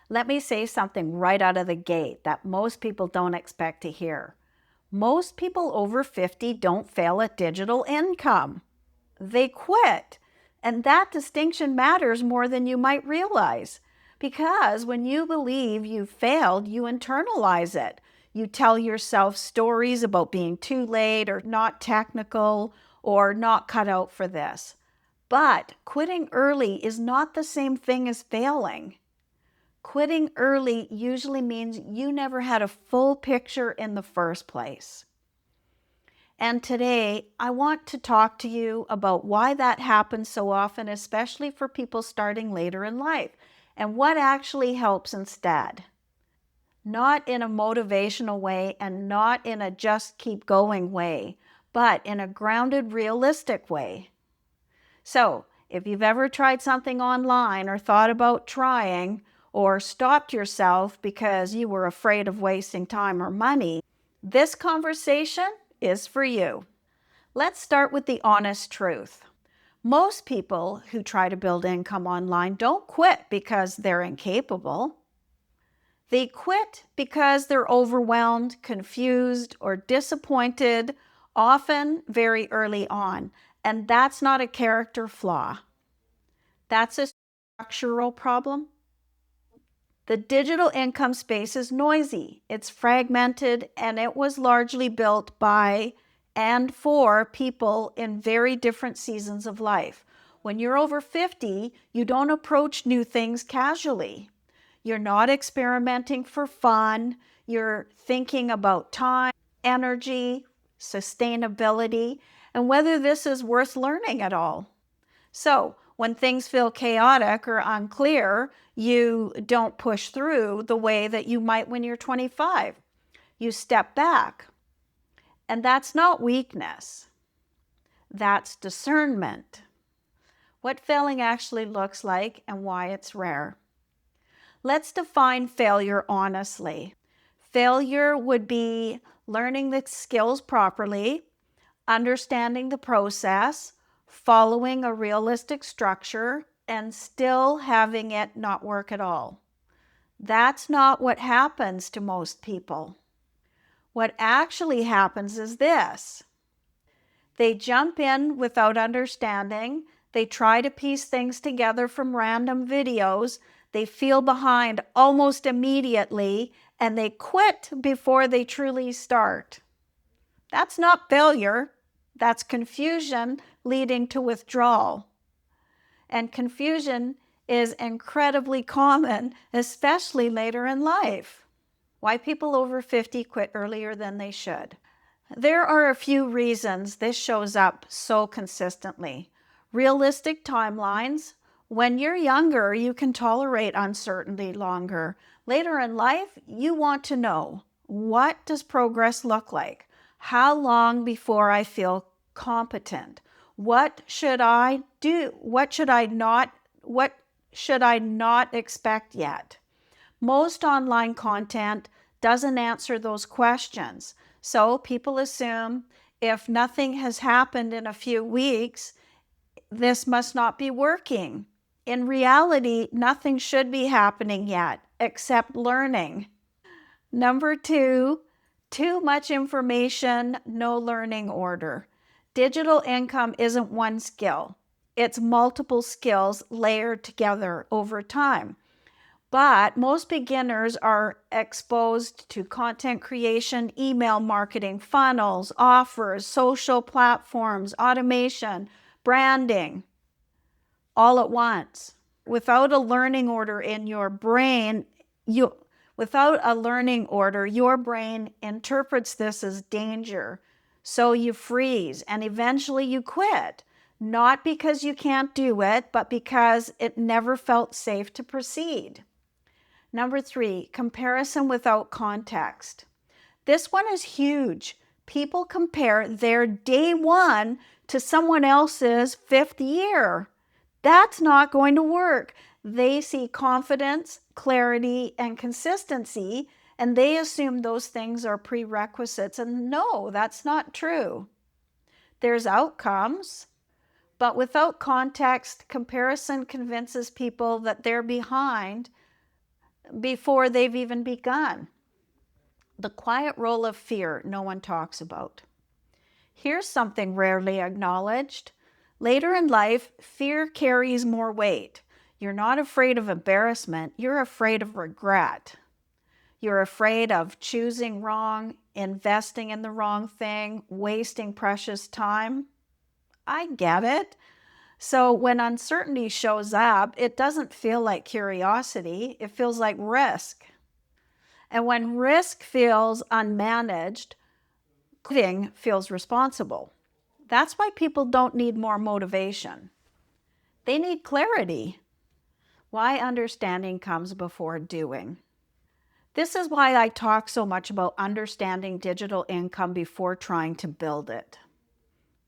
Let me say something right out of the gate that most people don't expect to hear. Most people over 50 don't fail at digital income. They quit. And that distinction matters more than you might realize. Because when you believe you failed, you internalize it. You tell yourself stories about being too late or not technical or not cut out for this. But quitting early is not the same thing as failing. Quitting early usually means you never had a full picture in the first place. And today, I want to talk to you about why that happens so often, especially for people starting later in life, and what actually helps instead. Not in a motivational way and not in a just keep going way, but in a grounded, realistic way. So, if you've ever tried something online or thought about trying, or stopped yourself because you were afraid of wasting time or money, this conversation is for you. Let's start with the honest truth. Most people who try to build income online don't quit because they're incapable. They quit because they're overwhelmed, confused, or disappointed, often very early on. And that's not a character flaw. That's a structural problem. The digital income space is noisy, it's fragmented, and it was largely built by and for people in very different seasons of life. When you're over 50, you don't approach new things casually. You're not experimenting for fun. You're thinking about time, energy, sustainability, and whether this is worth learning at all. So, when things feel chaotic or unclear, you don't push through the way that you might when you're 25. You step back. And that's not weakness, that's discernment. What failing actually looks like and why it's rare. Let's define failure honestly. Failure would be learning the skills properly, understanding the process, following a realistic structure, and still having it not work at all. That's not what happens to most people. What actually happens is this. They jump in without understanding. They try to piece things together from random videos. They feel behind almost immediately, and they quit before they truly start. That's not failure. That's confusion leading to withdrawal. And confusion is incredibly common, especially later in life. Why people over 50 quit earlier than they should. There are a few reasons this shows up so consistently. Realistic timelines. When you're younger, you can tolerate uncertainty longer. Later in life, you want to know, what does progress look like? How long before I feel competent? What should I do? What should I not expect yet? Most online content doesn't answer those questions. So people assume if nothing has happened in a few weeks, this must not be working. In reality, nothing should be happening yet except learning. Number two, too much information, no learning order. Digital income isn't one skill. It's multiple skills layered together over time. But most beginners are exposed to content creation, email marketing, funnels, offers, social platforms, automation, branding, all at once. Without a learning order in your brain, your brain interprets this as danger. So you freeze and eventually you quit. Not because you can't do it, but because it never felt safe to proceed. Number three, comparison without context. This one is huge. People compare their day one to someone else's fifth year. That's not going to work. They see confidence, clarity, and consistency, and they assume those things are prerequisites. And no, that's not true. There's outcomes, but without context, comparison convinces people that they're behind before they've even begun. The quiet role of fear no one talks about. Here's something rarely acknowledged. Later in life, fear carries more weight. You're not afraid of embarrassment, you're afraid of regret. You're afraid of choosing wrong, investing in the wrong thing, wasting precious time. I get it. So when uncertainty shows up, it doesn't feel like curiosity, it feels like risk. And when risk feels unmanaged, quitting feels responsible. That's why people don't need more motivation. They need clarity. Why understanding comes before doing. This is why I talk so much about understanding digital income before trying to build it.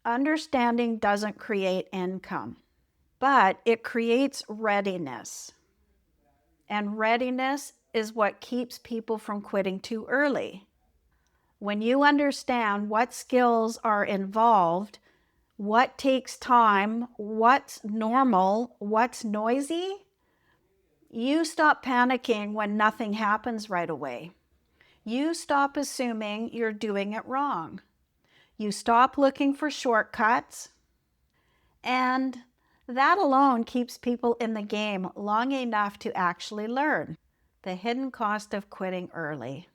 Understanding doesn't create income, but it creates readiness. And readiness is what keeps people from quitting too early. When you understand what skills are involved, what takes time, what's normal, what's noisy, you stop panicking when nothing happens right away. You stop assuming you're doing it wrong. You stop looking for shortcuts, and that alone keeps people in the game long enough to actually learn. The hidden cost of quitting early.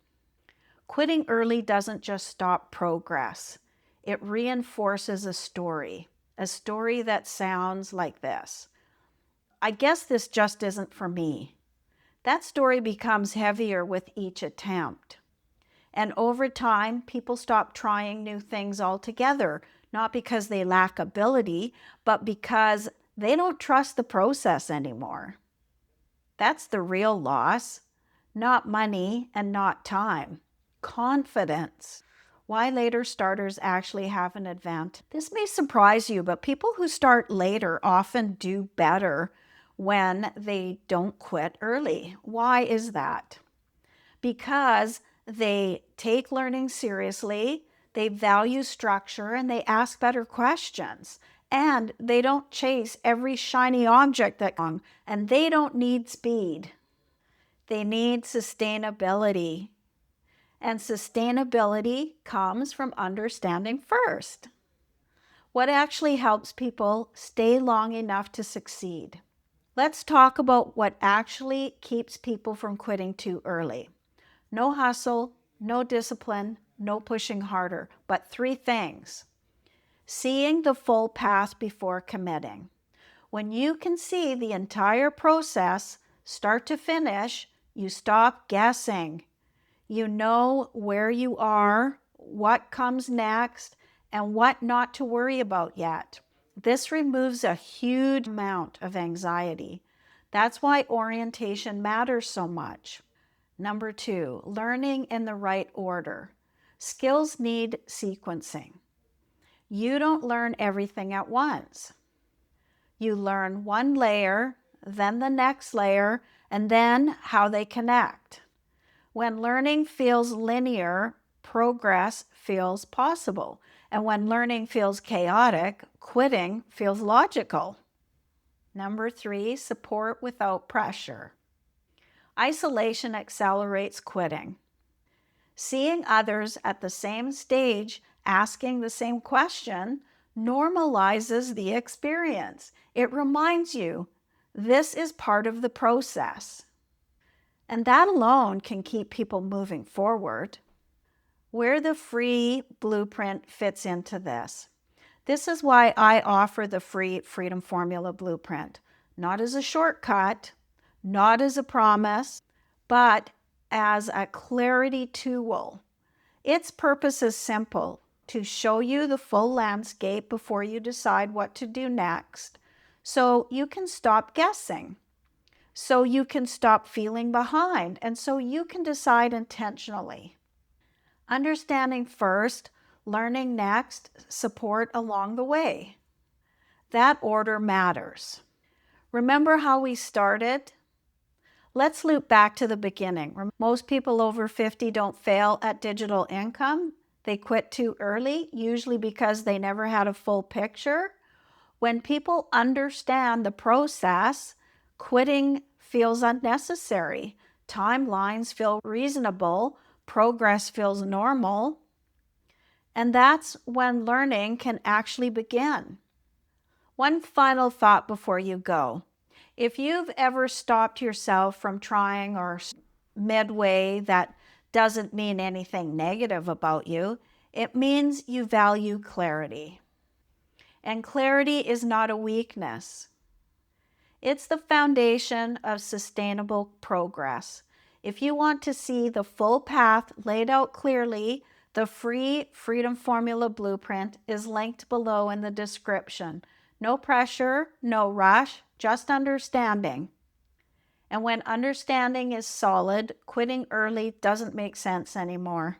Quitting early doesn't just stop progress. It reinforces a story that sounds like this. I guess this just isn't for me. That story becomes heavier with each attempt. And over time, people stop trying new things altogether, not because they lack ability, but because they don't trust the process anymore. That's the real loss, not money and not time. Confidence. Why later starters actually have an advantage. This may surprise you, but people who start later often do better when they don't quit early. Why is that? Because they take learning seriously, they value structure, and they ask better questions. And they don't chase every shiny object that comes, and they don't need speed. They need sustainability. And sustainability comes from understanding first what actually helps people stay long enough to succeed. Let's talk about what actually keeps people from quitting too early. No hustle, no discipline, no pushing harder, but 3 things. Seeing the full path before committing. When you can see the entire process, start to finish, you stop guessing. You know where you are, what comes next, and what not to worry about yet. This removes a huge amount of anxiety. That's why orientation matters so much. Number 2, learning in the right order. Skills need sequencing. You don't learn everything at once. You learn one layer, then the next layer, and then how they connect. When learning feels linear, progress feels possible. And when learning feels chaotic, quitting feels logical. Number 3, support without pressure. Isolation accelerates quitting. Seeing others at the same stage asking the same question normalizes the experience. It reminds you this is part of the process. And that alone can keep people moving forward. Where the free blueprint fits into this. This is why I offer the free Freedom Formula Blueprint, not as a shortcut, not as a promise, but as a clarity tool. Its purpose is simple: to show you the full landscape before you decide what to do next, so you can stop guessing, so you can stop feeling behind, and so you can decide intentionally. Understanding first, learning next, support along the way. That order matters. Remember how we started? Let's loop back to the beginning. Most people over 50 don't fail at digital income. They quit too early, usually because they never had a full picture. When people understand the process, quitting feels unnecessary. timelines feel reasonable, progress feels normal, and that's when learning can actually begin. One final thought before you go. If you've ever stopped yourself from trying or midway, that doesn't mean anything negative about you. It means you value clarity. And clarity is not a weakness. It's the foundation of sustainable progress. If you want to see the full path laid out clearly, the free Freedom Formula Blueprint is linked below in the description. No pressure, no rush, just understanding. And when understanding is solid, quitting early doesn't make sense anymore.